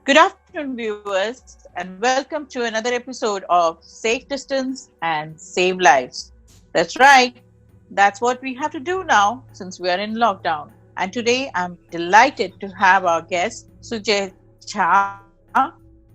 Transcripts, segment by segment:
Good afternoon, viewers, and welcome to another episode of Safe Distance and Save Lives. That's right, that's what we have to do now since we are in lockdown. And today I'm delighted to have our guest, Sujay Jha,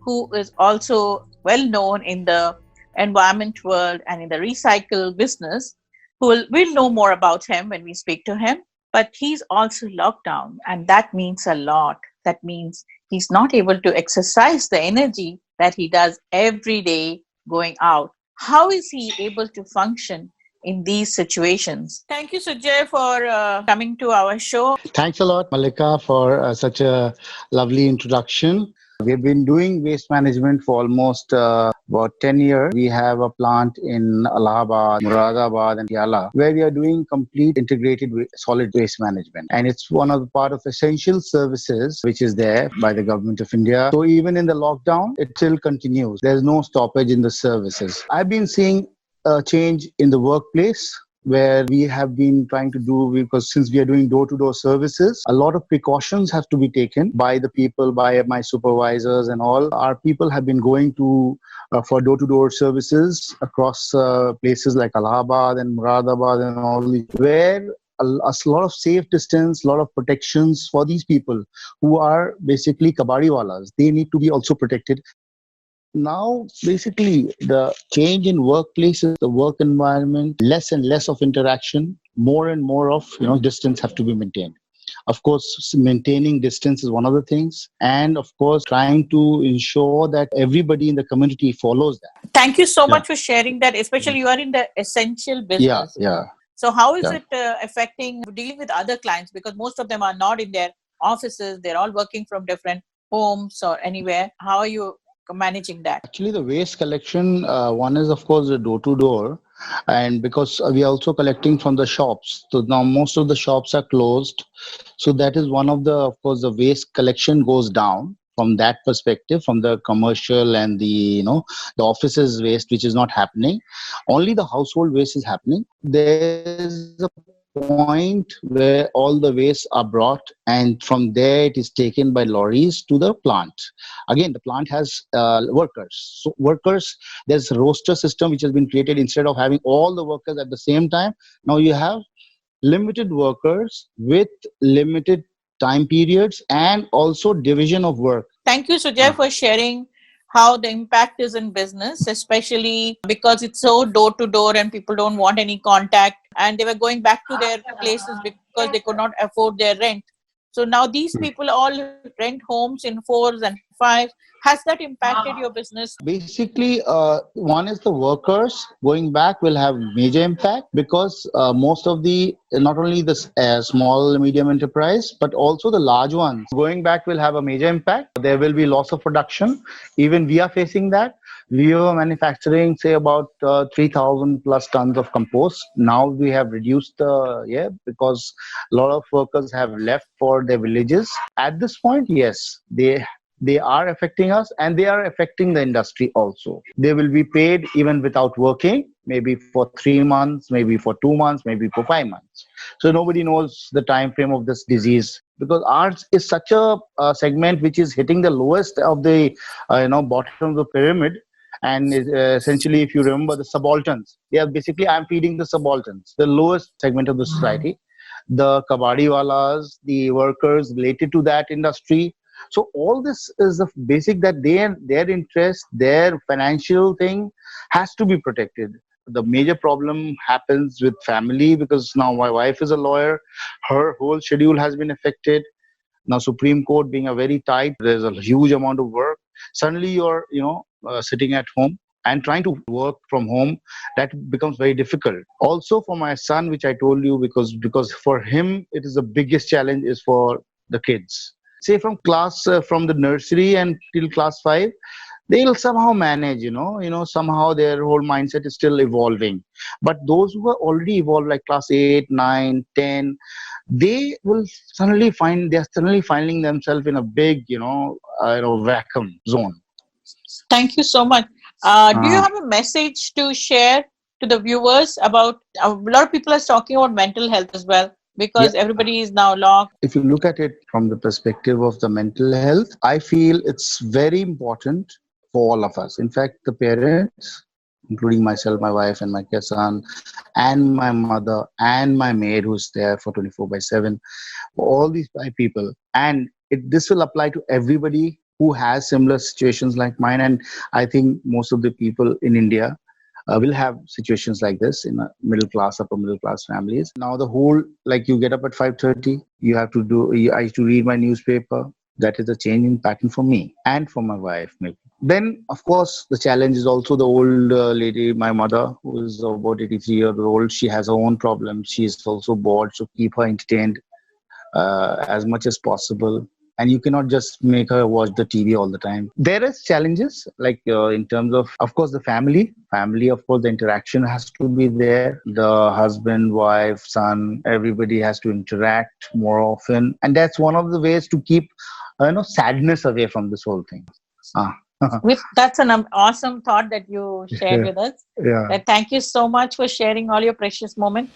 who is also well known in the environment world and in the recycle business. We'll know more about him when we speak to him. But he's also locked down, and that means a lot. That means he's not able to exercise the energy that he does every day going out. How is he able to function in these situations? Thank you, Sujay, for coming to our show. Thanks a lot, Malika, for such a lovely introduction. We've been doing waste management for almost about 10 years. We have a plant in Allahabad, Muradabad, and Yala, where we are doing complete integrated solid waste management. And it's one of the part of essential services which is there by the government of India. So even in the lockdown, it still continues. There's no stoppage in the services. I've been seeing a change in the workplace where we have been trying to do, because since we are doing door-to-door services, a lot of precautions have to be taken by the people, by my supervisors and all. Our people have been going to for door-to-door services across places like Allahabad and Muradabad and all, where a lot of safe distance, a lot of protections for these people who are basically kabadiwalas. They need to be also protected. Now, basically, the change in workplaces, the work environment, less and less of interaction, more and more of distance have to be maintained. Of course, maintaining distance is one of the things, and of course, trying to ensure that everybody in the community follows that. Thank you so Yeah. much for sharing that, especially you are in the essential Yeah, business. yeah, So, how is yeah. it affecting dealing with other clients? Because most of them are not in their offices, they're all working from different homes or anywhere. How are you managing that? Actually, the waste collection, one is of course the door to door, and because we are also collecting from the shops. So now most of the shops are closed. So that is one of the, of course, the waste collection goes down from that perspective, from the commercial and the offices waste, which is not happening. Only the household waste is happening. There's a point where all the wastes are brought, and from there it is taken by lorries to the plant. Again, the plant has workers. So workers, there's a roster system which has been created. Instead of having all the workers at the same time, now you have limited workers with limited time periods and also division of work. Thank you, Sujay, for sharing how the impact is in business, especially because it's so door to door and people don't want any contact and they were going back to their places because they could not afford their rent. So now these people all rent homes in fours and fives. Has that impacted your business? Basically, one is the workers going back will have major impact, because most of the, not only the small medium enterprise but also the large ones going back will have a major impact. There will be loss of production. Even we are facing that. We were manufacturing say about 3,000 plus tons of compost. Now we have reduced because a lot of workers have left for their villages. At this point, yes, they are affecting us, and they are affecting the industry also. They will be paid even without working, maybe for 3 months, maybe for 2 months, maybe for 5 months. So nobody knows the time frame of this disease, because ours is such a segment which is hitting the lowest of the bottom of the pyramid. And essentially, if you remember the subalterns, they are basically, I'm feeding the subalterns, the lowest segment of the society, the kabadiwalas, the workers related to that industry. So all this is the basic, that their interest, their financial thing has to be protected. The major problem happens with family, because now my wife is a lawyer, her whole schedule has been affected. Now Supreme Court being a very tight, there's a huge amount of work. Suddenly you're sitting at home and trying to work from home, that becomes very difficult. Also for my son, which I told you, because for him it is the biggest challenge is for the kids. Say from the nursery and till class 5, they'll somehow manage, somehow their whole mindset is still evolving. But those who are already evolved, like class 8, 9, 10, they're suddenly finding themselves in a big, vacuum zone. Thank you so much. Do you Uh, have a message to share to the viewers about a lot of people are talking about mental health as well? because everybody is now locked. If you look at it from the perspective of the mental health, I feel it's very important for all of us. In fact, the parents, including myself, my wife, and my son, and my mother, and my maid who's there for 24 by 7, for all these five people. And this will apply to everybody who has similar situations like mine. And I think most of the people in India will have situations like this in a middle class, upper middle class families. Now the whole, like, you get up at 5:30, you have to I have to read my newspaper. That is a change in pattern for me and for my wife, maybe. Then, of course, the challenge is also the old lady, my mother, who is about 83 years old. She has her own problems. She is also bored, so keep her entertained as much as possible. And you cannot just make her watch the TV all the time. There is challenges, like in terms of course, the family, of course, the interaction has to be there. The husband, wife, son, everybody has to interact more often. And that's one of the ways to keep, sadness away from this whole thing. Ah. That's an awesome thought that you shared with us. Yeah. Thank you so much for sharing all your precious moments.